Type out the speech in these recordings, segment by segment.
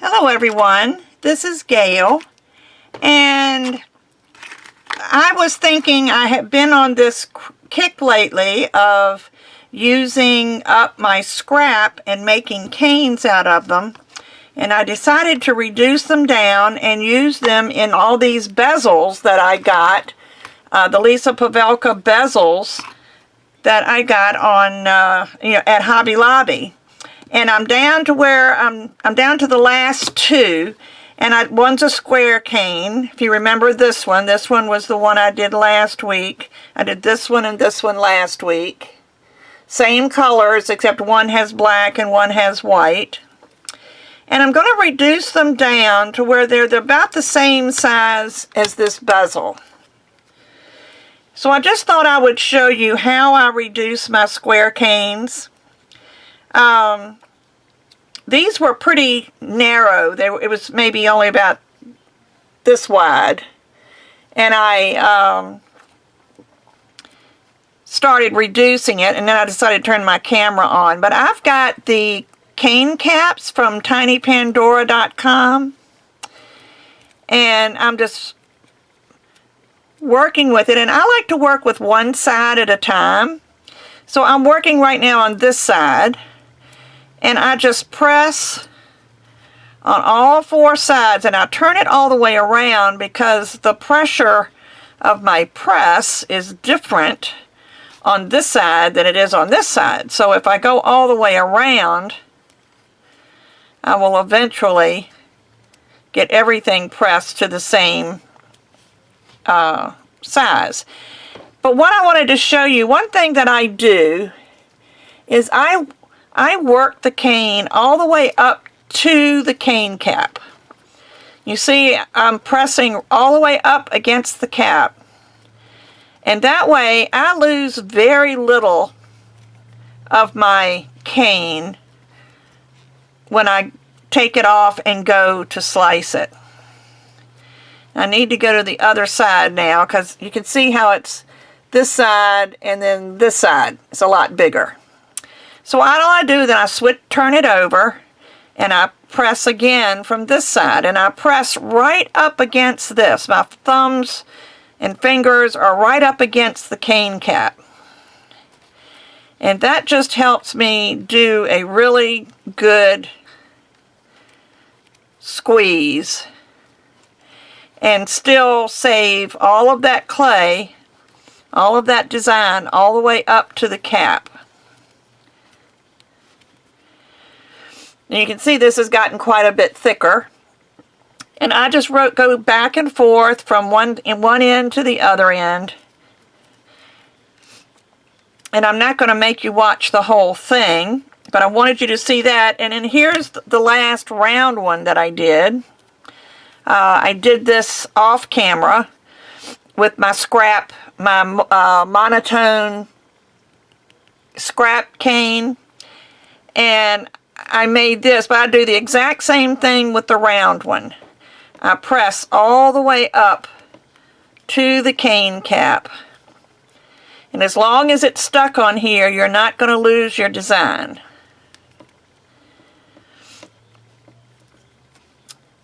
Hello everyone, this is Gayle, and I was thinking I have been on this kick lately of using up my scrap and making canes out of them, and I decided to reduce them down and use them in all these bezels that I got, the Lisa Pavelka bezels that I got on at Hobby Lobby. And I'm down to where I'm down to the last two, and one's a square cane. If you remember this one was the one I did last week. I did this one and this one last week. Same colors, except one has black and one has white. And I'm going to reduce them down to where they're about the same size as this bezel. So I just thought I would show you how I reduce my square canes. These were pretty narrow. It was maybe only about this wide. And I started reducing it, and then I decided to turn my camera on. But I've got the cane caps from tinypandora.com, and I'm just working with it. And I like to work with one side at a time. So I'm working right now on this side. And I just press on all four sides, and I turn it all the way around because the pressure of my press is different on this side than it is on this side. So if I go all the way around, I will eventually get everything pressed to the same size. But what I wanted to show you, one thing that I do is I work the cane all the way up to the cane cap. You see, I'm pressing all the way up against the cap. And that way, I lose very little of my cane when I take it off and go to slice it. I need to go to the other side now because you can see how it's this side and then this side. It's a lot bigger. So all I do then I turn it over, and I press again from this side, and I press right up against this. My thumbs and fingers are right up against the cane cap. And that just helps me do a really good squeeze and still save all of that clay, all of that design, all the way up to the cap. And you can see this has gotten quite a bit thicker. And I just go back and forth from one end to the other end. And I'm not going to make you watch the whole thing, but I wanted you to see that. And then here's the last round one that I did. I did this off camera with my scrap, my monotone scrap cane. And I made this, but I do the exact same thing with the round one. I press all the way up to the cane cap. And as long as it's stuck on here, you're not going to lose your design.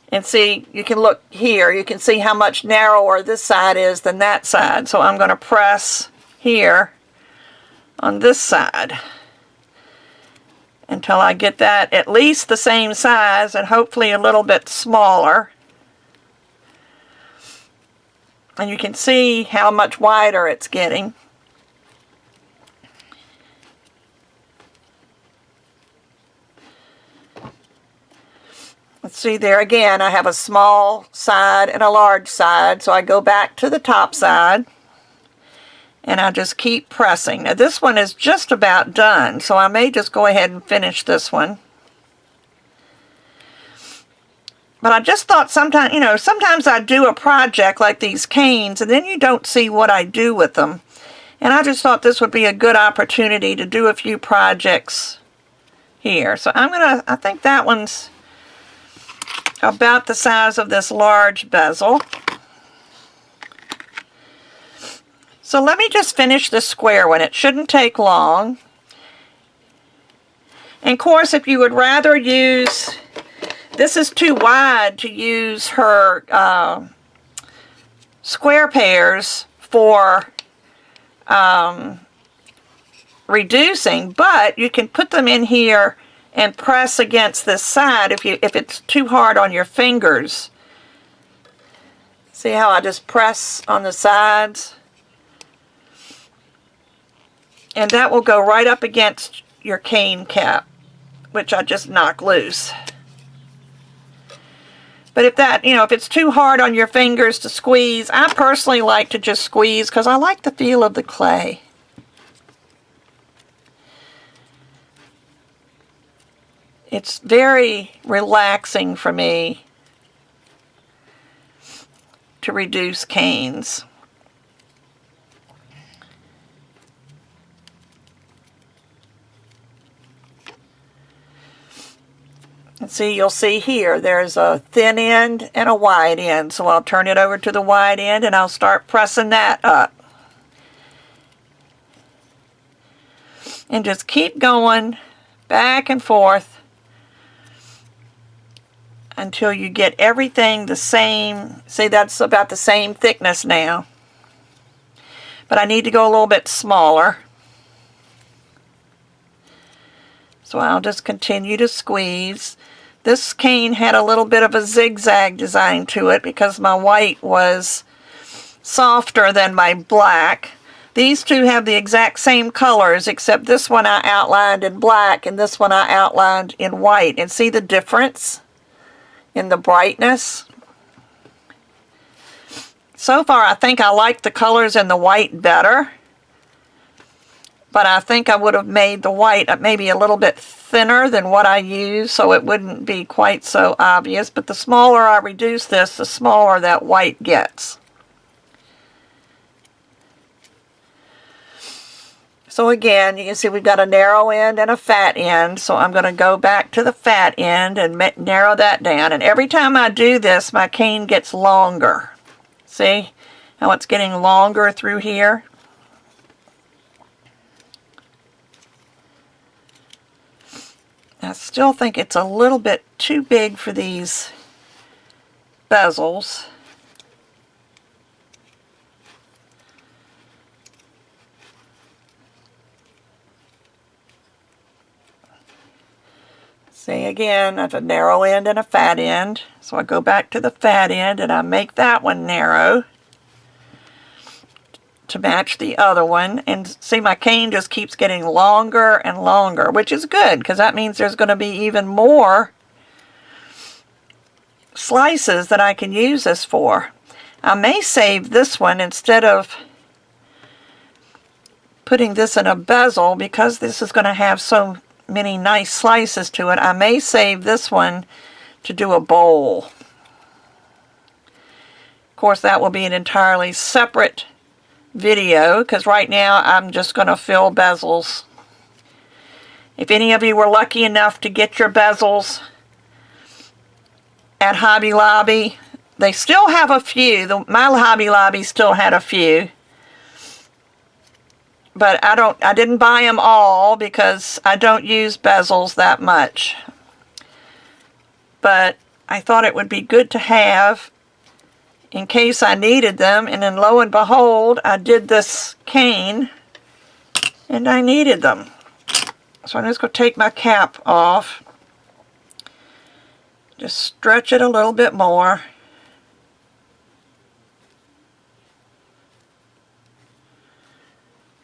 And see, you can look here, you can see how much narrower this side is than that side. So I'm going to press here on this side until I get that at least the same size and hopefully a little bit smaller. And you can see how much wider it's getting. Let's see there again, I have a small side and a large side, so I go back to the top side. And I just keep pressing. Now this one is just about done, so I may just go ahead and finish this one. But I just thought sometimes I do a project like these canes, and then you don't see what I do with them. And I just thought this would be a good opportunity to do a few projects here. So I think that one's about the size of this large bezel. So let me just finish this square one. It shouldn't take long. And of course, if you would rather use This is too wide to use her square pears for reducing, but you can put them in here and press against this side if it's too hard on your fingers. See how I just press on the sides? And that will go right up against your cane cap, which I just knock loose. But if that, if it's too hard on your fingers to squeeze, I personally like to just squeeze because I like the feel of the clay. It's very relaxing for me to reduce canes. And see, you'll see here, there's a thin end and a wide end. So I'll turn it over to the wide end and I'll start pressing that up. And just keep going back and forth until you get everything the same. See, that's about the same thickness now. But I need to go a little bit smaller. So I'll just continue to squeeze. This cane had a little bit of a zigzag design to it because my white was softer than my black. These two have the exact same colors, except this one I outlined in black and this one I outlined in white. And see the difference in the brightness? So far, I think I like the colors in the white better. But I think I would have made the white maybe a little bit thinner than what I use, so it wouldn't be quite so obvious. But the smaller I reduce this, the smaller that white gets. So again, you can see we've got a narrow end and a fat end. So I'm going to go back to the fat end and narrow that down. And every time I do this, my cane gets longer. See how it's getting longer through here? I still think it's a little bit too big for these bezels. See, again, I have a narrow end and a fat end. So I go back to the fat end and I make that one narrow to match the other one. And see, my cane just keeps getting longer and longer, which is good because that means there's going to be even more slices that I can use this for. I may save this one instead of putting this in a bezel because this is going to have so many nice slices to it. I may save this one to do a bowl. Of course, that will be an entirely separate video because right now I'm just going to fill bezels. If any of you were lucky enough to get your bezels at Hobby Lobby, they still have a few. My Hobby Lobby still had a few. But I didn't buy them all because I don't use bezels that much. But I thought it would be good to have in case I needed them. And then lo and behold, I did this cane and I needed them. So I'm just going to take my cap off. Just stretch it a little bit more.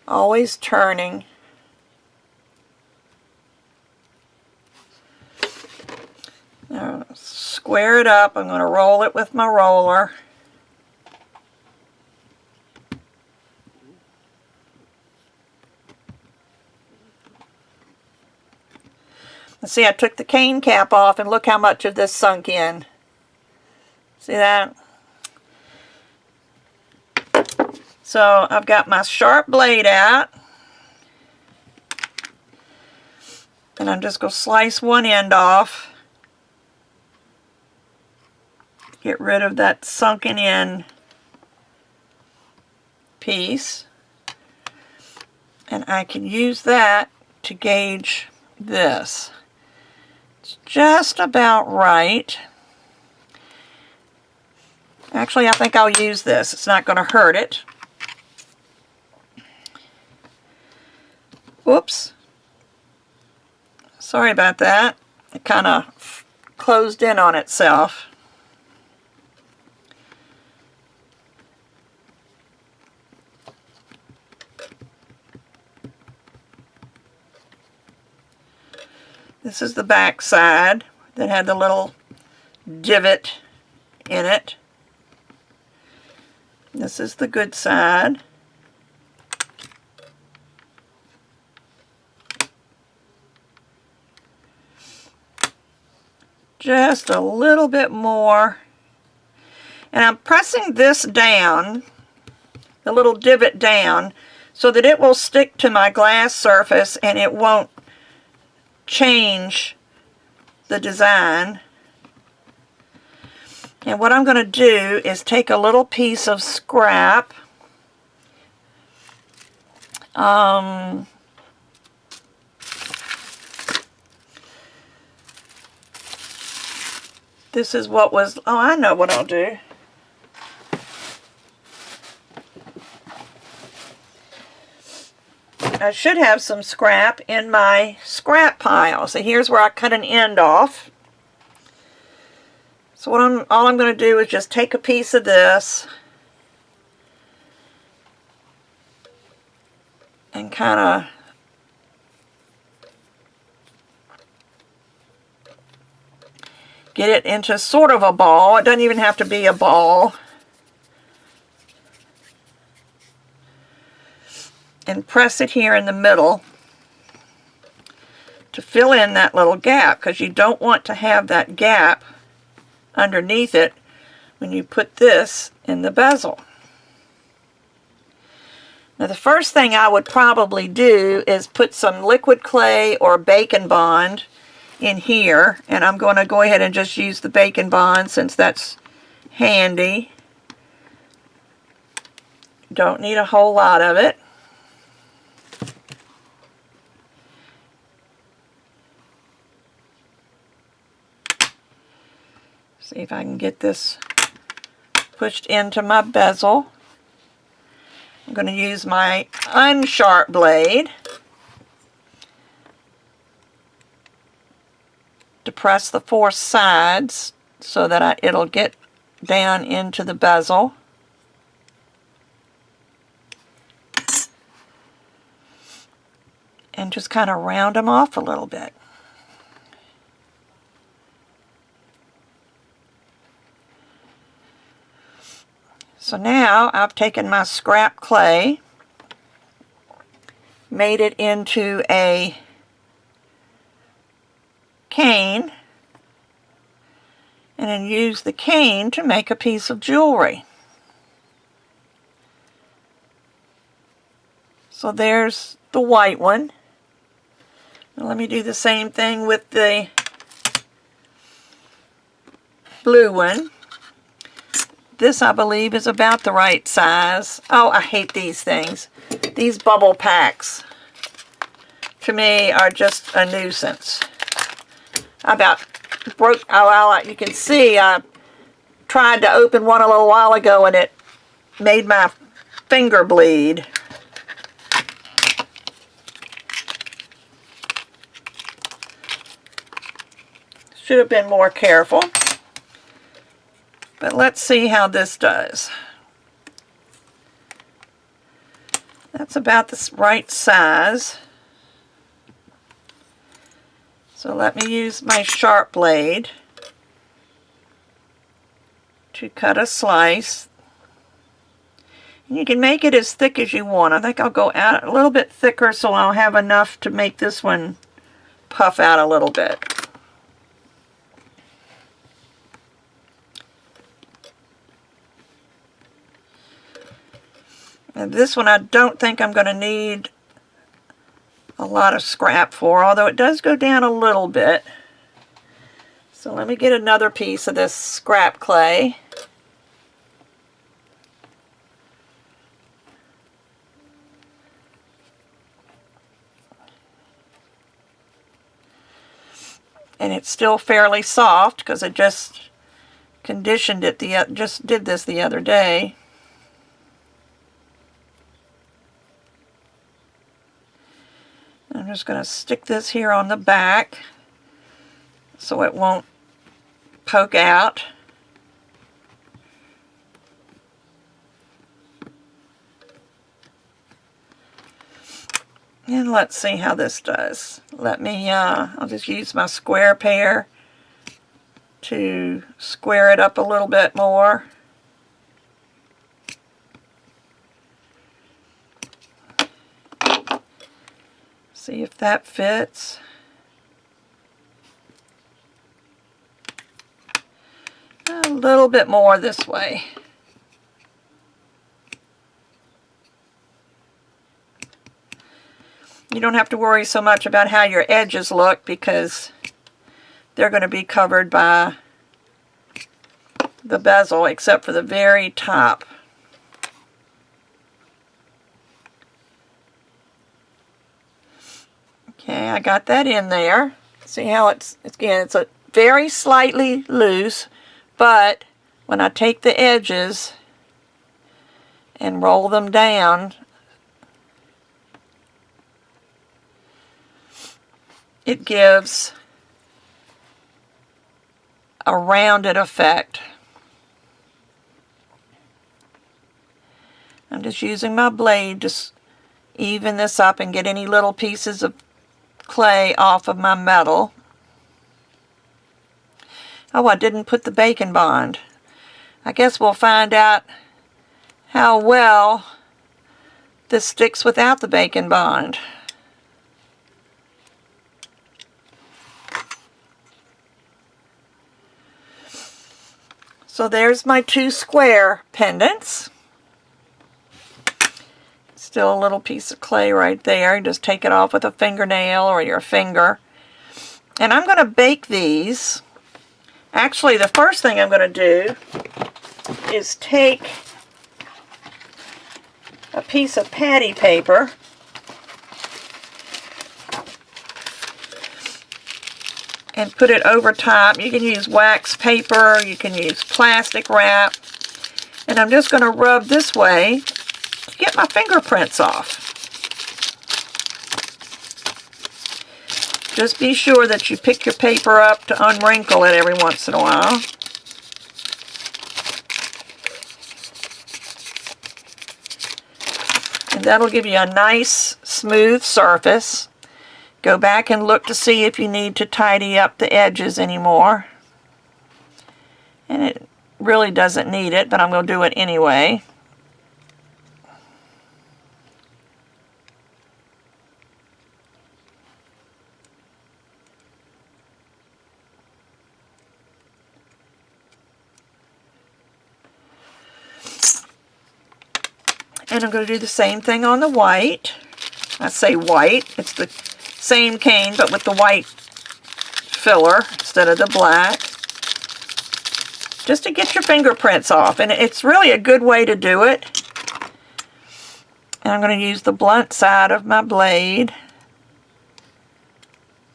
Always turning. Now, square it up. I'm going to roll it with my roller. See, I took the cane cap off and look how much of this sunk in. See that? So I've got my sharp blade out. And I'm just going to slice one end off. Get rid of that sunken in piece. And I can use that to gauge this. It's just about right. Actually, I think I'll use this. It's not going to hurt it. Whoops. Sorry about that. It kind of closed in on itself. This is the back side that had the little divot in it. This is the good side. Just a little bit more. And I'm pressing this down, the little divot down, so that it will stick to my glass surface and it won't change the design. And what I'm going to do is take a little piece of scrap. This is what was, oh, I know what I'll do. I should have some scrap in my scrap pile. So here's where I cut an end off. So all I'm going to do is just take a piece of this and kind of get it into sort of a ball. It doesn't even have to be a ball. And press it here in the middle to fill in that little gap, because you don't want to have that gap underneath it when you put this in the bezel. Now the first thing I would probably do is put some liquid clay or Bacon Bond in here, and I'm going to go ahead and just use the Bacon Bond since that's handy. Don't need a whole lot of it. See if I can get this pushed into my bezel. I'm going to use my unsharp blade to press the four sides so that it'll get down into the bezel. And just kind of round them off a little bit. So now I've taken my scrap clay, made it into a cane, and then use the cane to make a piece of jewelry. So there's the white one. Now let me do the same thing with the blue one. This, I believe, is about the right size. Oh, I hate these things. These bubble packs, to me, are just a nuisance. I about broke, oh, well, you can see I tried to open one a little while ago and it made my finger bleed. Should have been more careful. But let's see how this does. That's about the right size. So let me use my sharp blade to cut a slice. And you can make it as thick as you want. I think I'll go out a little bit thicker so I'll have enough to make this one puff out a little bit. And this one I don't think I'm going to need a lot of scrap for, although it does go down a little bit. So let me get another piece of this scrap clay. and it's still fairly soft because I just conditioned it, just did this the other day. I'm just going to stick this here on the back so it won't poke out. And let's see how this does. I'll just use my square pair to square it up a little bit more. See if that fits. A little bit more this way. You don't have to worry so much about how your edges look because they're going to be covered by the bezel except for the very top. Okay, I got that in there. See how it's a very slightly loose, but when I take the edges and roll them down, it gives a rounded effect. I'm just using my blade to even this up and get any little pieces of clay off of my metal. Oh, I didn't put the bacon bond. I guess we'll find out how well this sticks without the bacon bond. So there's my 2 square pendants. Still a little piece of clay right there. Just take it off with a fingernail or your finger. And I'm going to bake these. Actually, the first thing I'm going to do is take a piece of patty paper and put it over top. You can use wax paper, you can use plastic wrap. And I'm just going to rub this way to get my fingerprints off. Just be sure that you pick your paper up to unwrinkle it every once in a while. And that'll give you a nice smooth surface. Go back and look to see if you need to tidy up the edges anymore. And it really doesn't need it, but I'm going to do it anyway. And I'm going to do the same thing on the white. I say white, it's the same cane but with the white filler instead of the black. Just to get your fingerprints off, and it's really a good way to do it. And I'm going to use the blunt side of my blade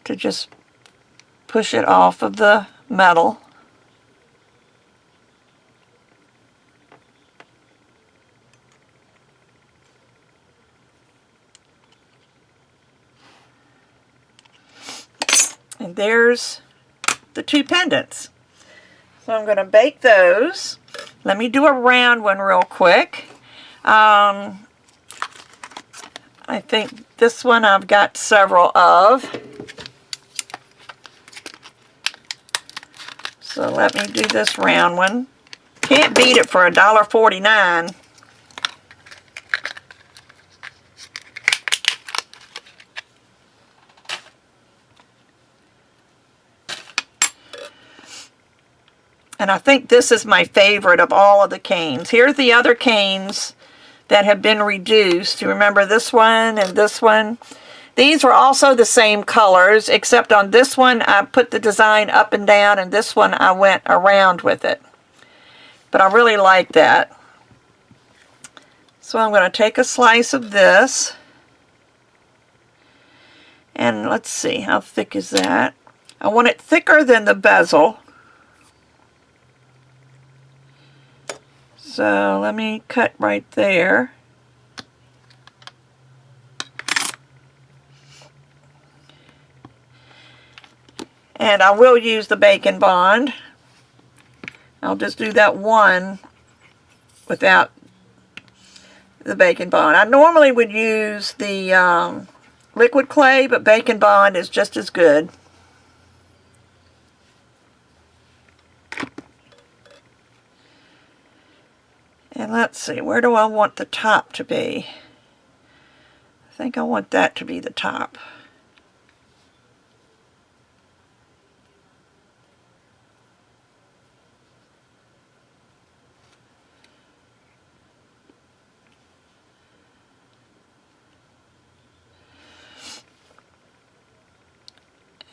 to just push it off of the metal. And there's the 2 pendants. So I'm going to bake those. Let me do a round one real quick. I think this one I've got several of. So let me do this round one. Can't beat it for $1.49. And I think this is my favorite of all of the canes. Here's the other canes that have been reduced. You remember this one and this one? These were also the same colors, except on this one I put the design up and down, and this one I went around with it. But I really like that. So I'm going to take a slice of this. And let's see, how thick is that? I want it thicker than the bezel. So let me cut right there. And I will use the Bacon Bond. I'll just do that one without the Bacon Bond. I normally would use the liquid clay, but Bacon Bond is just as good. And let's see, where do I want the top to be? I think I want that to be the top.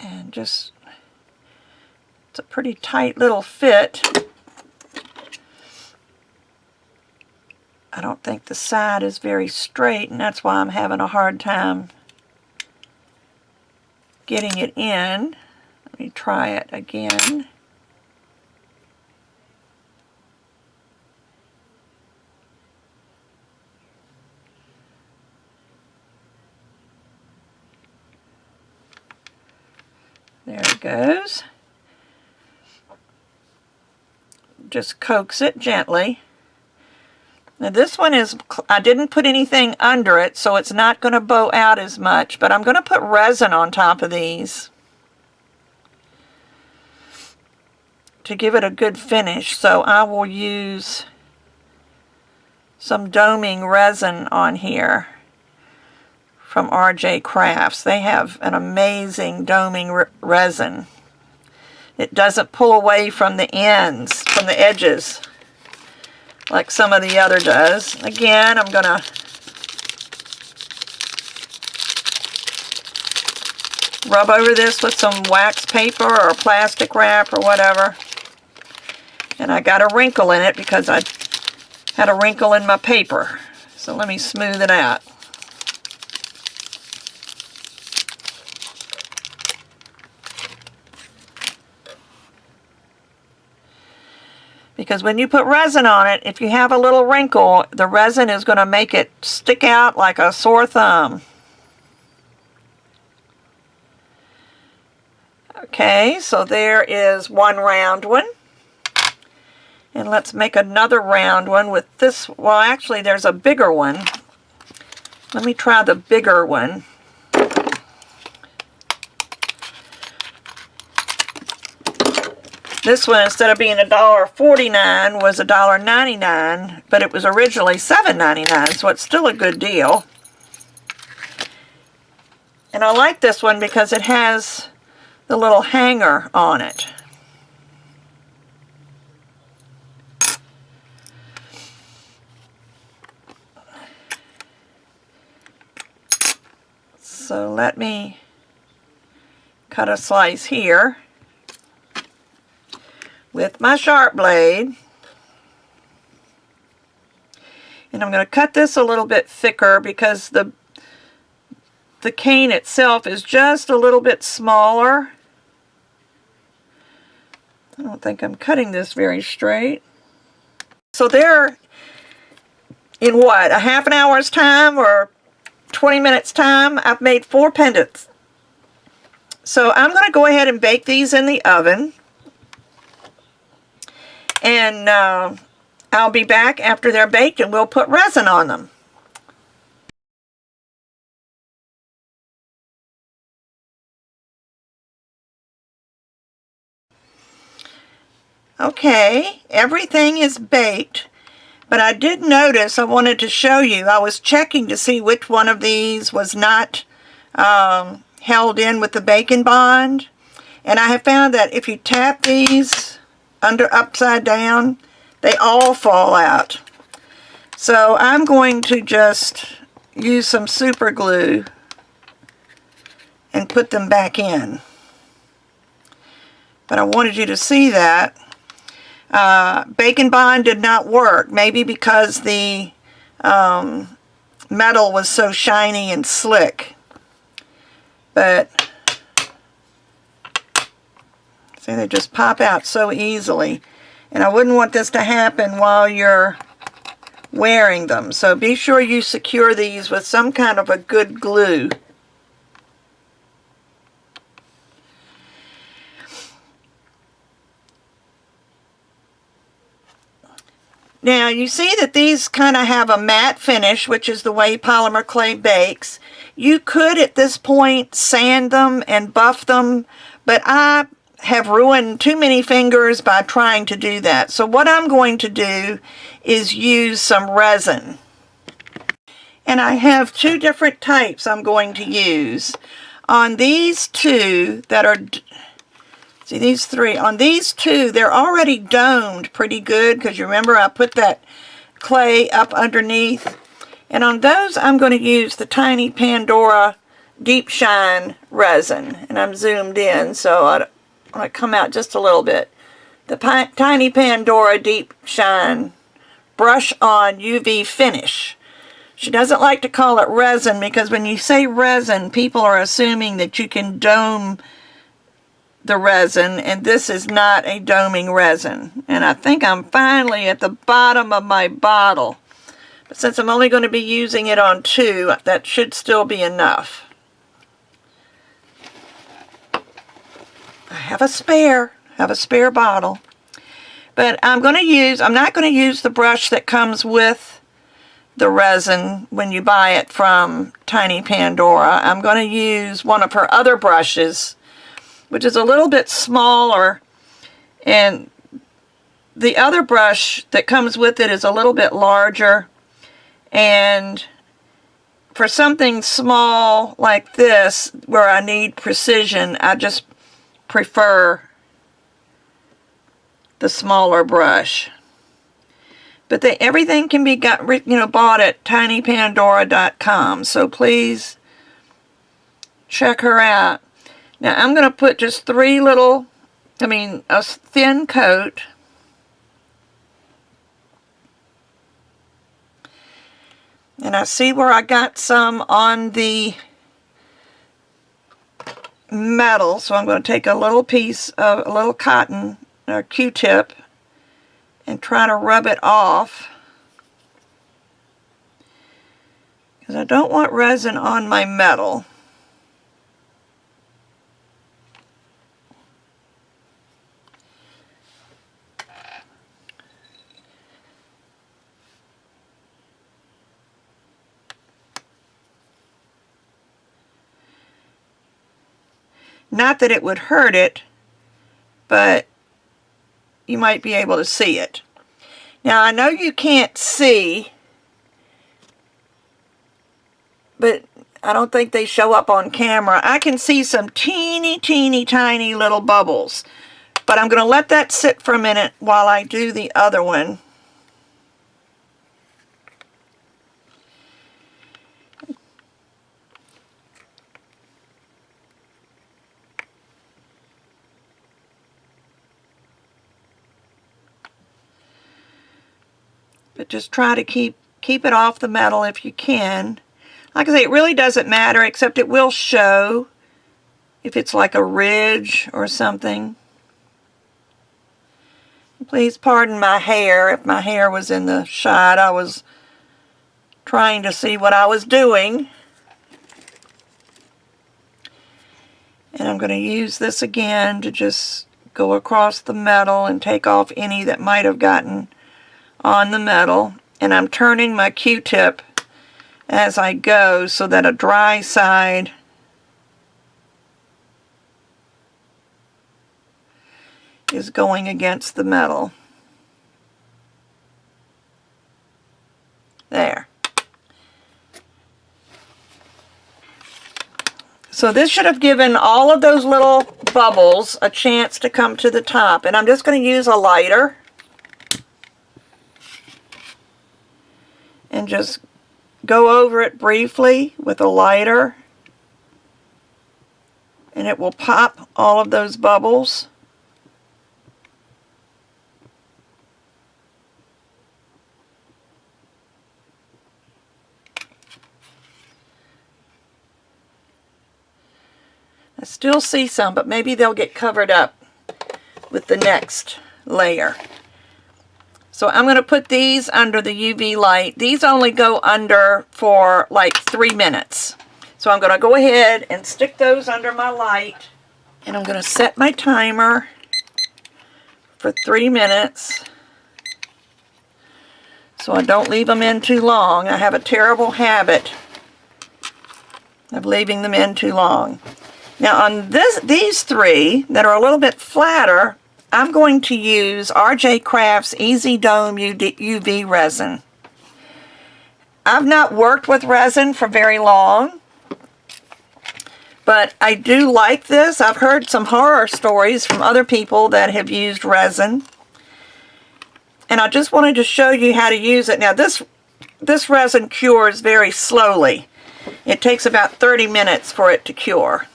And just, it's a pretty tight little fit. I don't think the side is very straight, and that's why I'm having a hard time getting it in. Let me try it again. There it goes. Just coax it gently. Now this one is, I didn't put anything under it, so it's not going to bow out as much, but I'm going to put resin on top of these to give it a good finish. So I will use some doming resin on here from RJ Crafts. They have an amazing doming resin. It doesn't pull away from the ends, from the edges, like some of the other does. Again, I'm going to rub over this with some wax paper or plastic wrap or whatever. And I got a wrinkle in it because I had a wrinkle in my paper. So let me smooth it out. Because when you put resin on it, if you have a little wrinkle, the resin is going to make it stick out like a sore thumb. Okay, so there is one round one. And let's make another round one with this. Well, actually, there's a bigger one. Let me try the bigger one. This one, instead of being $1.49, was $1.99, but it was originally $7.99, so it's still a good deal. And I like this one because it has the little hanger on it. So let me cut a slice here with my sharp blade. And I'm going to cut this a little bit thicker because the cane itself is just a little bit smaller. I don't think I'm cutting this very straight. So there, in what, a half an hour's time or 20 minutes time, I've made 4 pendants. So I'm going to go ahead and bake these in the oven. And I'll be back after they're baked and we'll put resin on them. Okay, everything is baked, but I did notice, I wanted to show you, I was checking to see which one of these was not held in with the Bacon Bond, and I have found that if you tap these upside down, they all fall out. So I'm going to just use some super glue and put them back in. But I wanted you to see that. Bacon Bond did not work, maybe because the metal was so shiny and slick. But See, they just pop out so easily. And I wouldn't want this to happen while you're wearing them. So be sure you secure these with some kind of a good glue. Now you see that these kind of have a matte finish, which is the way polymer clay bakes. You could at this point sand them and buff them, but I have ruined too many fingers by trying to do that. So what I'm going to do is use some resin. And I have two different types I'm going to use. On these two that are, see these three, on these two they're already domed pretty good because you remember I put that clay up underneath. And on those I'm going to use the tiny Pandora Deep Shine resin. And I'm zoomed in so I want to come out just a little bit. The tiny Pandora Deep Shine Brush On UV Finish. She doesn't like to call it resin because when you say resin, people are assuming that you can dome the resin, and this is not a doming resin. And I think I'm finally at the bottom of my bottle. But since I'm only going to be using it on two, that should still be enough. I have a spare bottle. But I'm not going to use the brush that comes with the resin when you buy it from Tiny Pandora. I'm going to use one of her other brushes, which is a little bit smaller, and the other brush that comes with it is a little bit larger. And for something small like this, where I need precision, I just prefer the smaller brush. But everything can be bought at tinypandora.com. So please check her out. Now I'm going to put just a thin coat. And I see where I got some on the metal. So I'm going to take a little piece of a little cotton or Q-tip and try to rub it off, because I don't want resin on my metal. Not that it would hurt it, but you might be able to see it. Now I know you can't see, but I don't think they show up on camera. I can see some teeny tiny little bubbles, but I'm going to let that sit for a minute while I do the other one. But just try to keep it off the metal if you can. Like I say, it really doesn't matter, except it will show if it's like a ridge or something. Please pardon my hair. If my hair was in the shot, I was trying to see what I was doing. And I'm going to use this again to just go across the metal and take off any that might have gotten on the metal. And I'm turning my Q-tip as I go so that a dry side is going against the metal. There. So this should have given all of those little bubbles a chance to come to the top. And I'm just going to use a lighter and just go over it briefly with a lighter, and it will pop all of those bubbles. I still see some, but maybe they'll get covered up with the next layer. So I'm going to put these under the UV light. These only go under for like 3 minutes. So I'm going to go ahead and stick those under my light. And I'm going to set my timer for 3 minutes so I don't leave them in too long. I have a terrible habit of leaving them in too long. Now on these three that are a little bit flatter, I'm going to use RJ Crafts Easy Dome UV resin. I've not worked with resin for very long, but I do like this. I've heard some horror stories from other people that have used resin, and I just wanted to show you how to use it. Now this resin cures very slowly. It takes about 30 minutes for it to cure.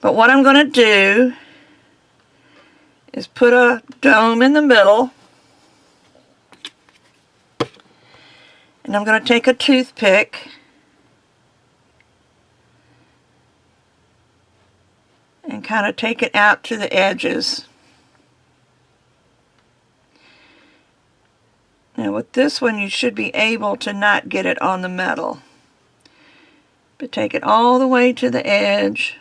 But what I'm going to do is put a dome in the middle, and I'm going to take a toothpick and kind of take it out to the edges. Now with this one you should be able to not get it on the metal, but take it all the way to the edge.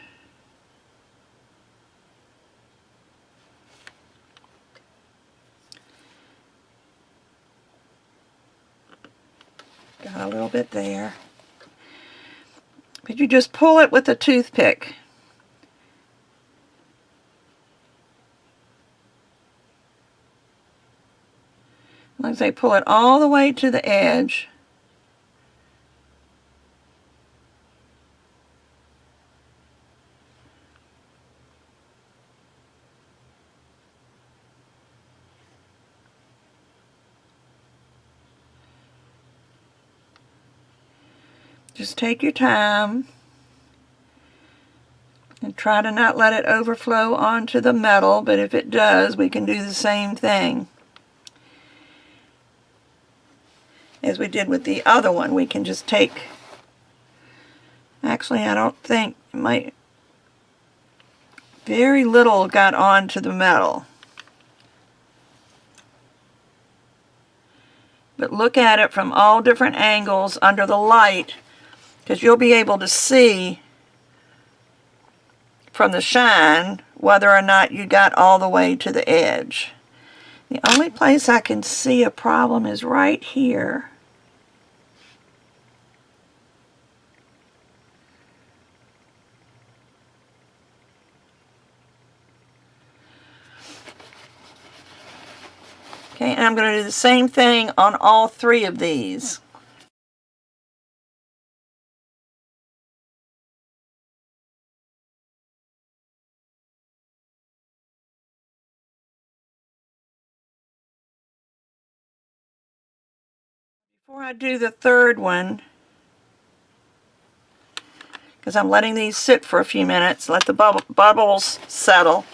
Got a little bit there. But you just pull it with a toothpick. Like I say, pull it all the way to the edge. Just take your time and try to not let it overflow onto the metal, but if it does, we can do the same thing as we did with the other one. We can just take, actually I don't think, it might, very little got onto the metal. But look at it from all different angles under the light, because you'll be able to see from the shine whether or not you got all the way to the edge. The only place I can see a problem is right here. Okay, and I'm going to do the same thing on all three of these. Before I do the third one, because I'm letting these sit for a few minutes, let the bubbles settle,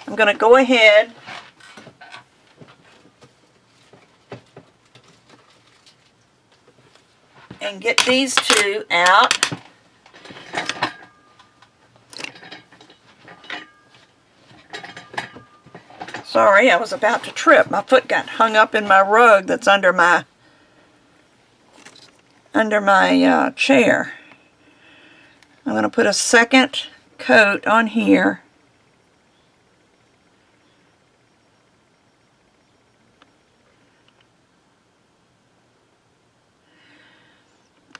I'm going to go ahead and get these two out. Sorry, I was about to trip. My foot got hung up in my rug that's under my chair. I'm going to put a second coat on here.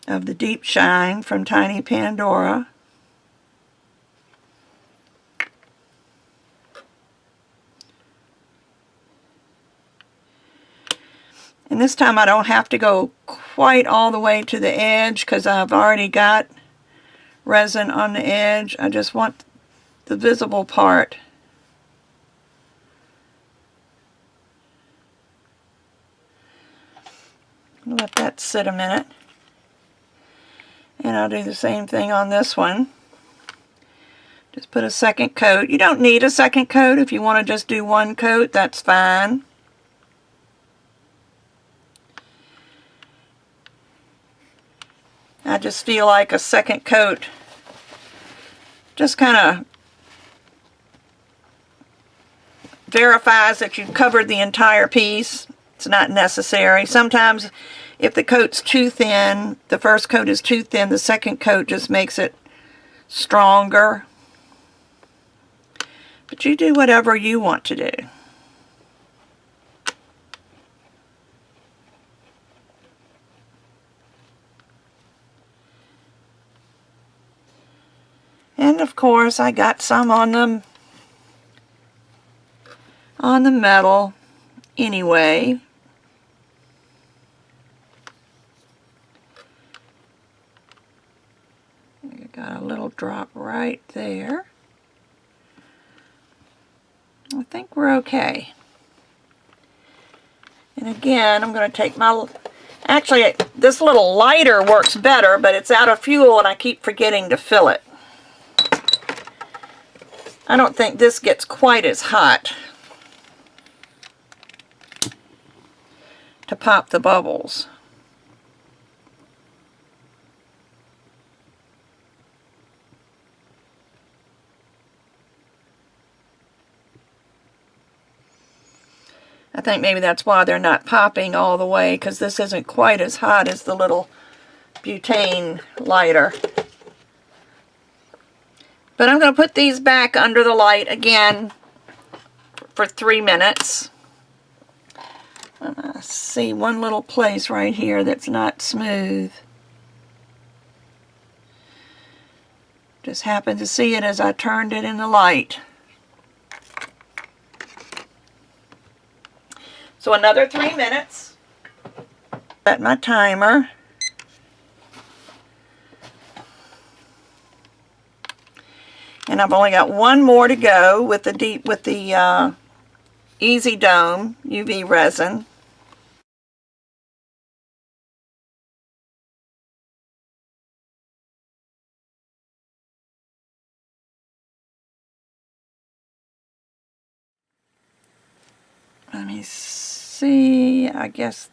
Of the Deep Shine from Tiny Pandora. And this time I don't have to go quite all the way to the edge because I've already got resin on the edge. I just want the visible part. Let that sit a minute. And I'll do the same thing on this one. Just put a second coat. You don't need a second coat. If you want to just do one coat, that's fine. I just feel like a second coat just kind of verifies that you've covered the entire piece. It's not necessary. Sometimes if the coat's too thin, the first coat is too thin, the second coat just makes it stronger. But you do whatever you want to do. And of course I got some on the metal anyway. I got a little drop right there. I think we're okay. And again, I'm going to take my, actually this little lighter works better, but it's out of fuel and I keep forgetting to fill it. I don't think this gets quite as hot to pop the bubbles. I think maybe that's why they're not popping all the way, because this isn't quite as hot as the little butane lighter. But I'm going to put these back under the light again for 3 minutes. I see one little place right here that's not smooth. Just happened to see it as I turned it in the light. So another 3 minutes. Set my timer. And I've only got one more to go with the Easy Dome UV resin. Let me see. I guess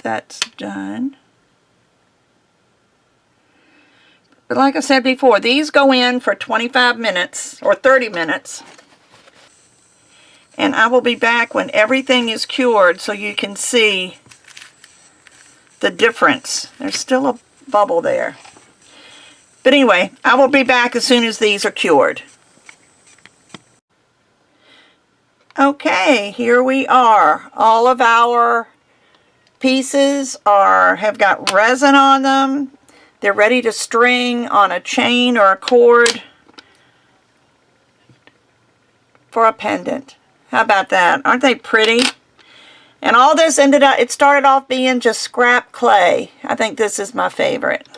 that's done. But like I said before, these go in for 25 minutes or 30 minutes. And I will be back when everything is cured so you can see the difference. There's still a bubble there. But anyway, I will be back as soon as these are cured. Okay, here we are. All of our pieces have got resin on them. They're ready to string on a chain or a cord for a pendant. How about that? Aren't they pretty? And all this it started off being just scrap clay. I think this is my favorite.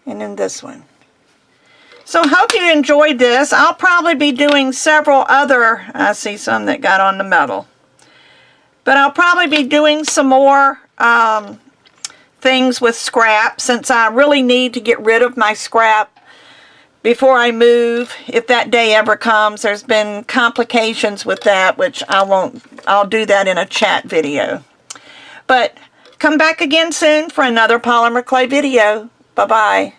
And then this one. So hope you enjoyed this. I'll probably be doing several other, I see some that got on the metal. But I'll probably be doing some more things with scrap, since I really need to get rid of my scrap before I move, if that day ever comes. There's been complications with that, which I'll do that in a chat video. But come back again soon for another polymer clay video. Bye-bye.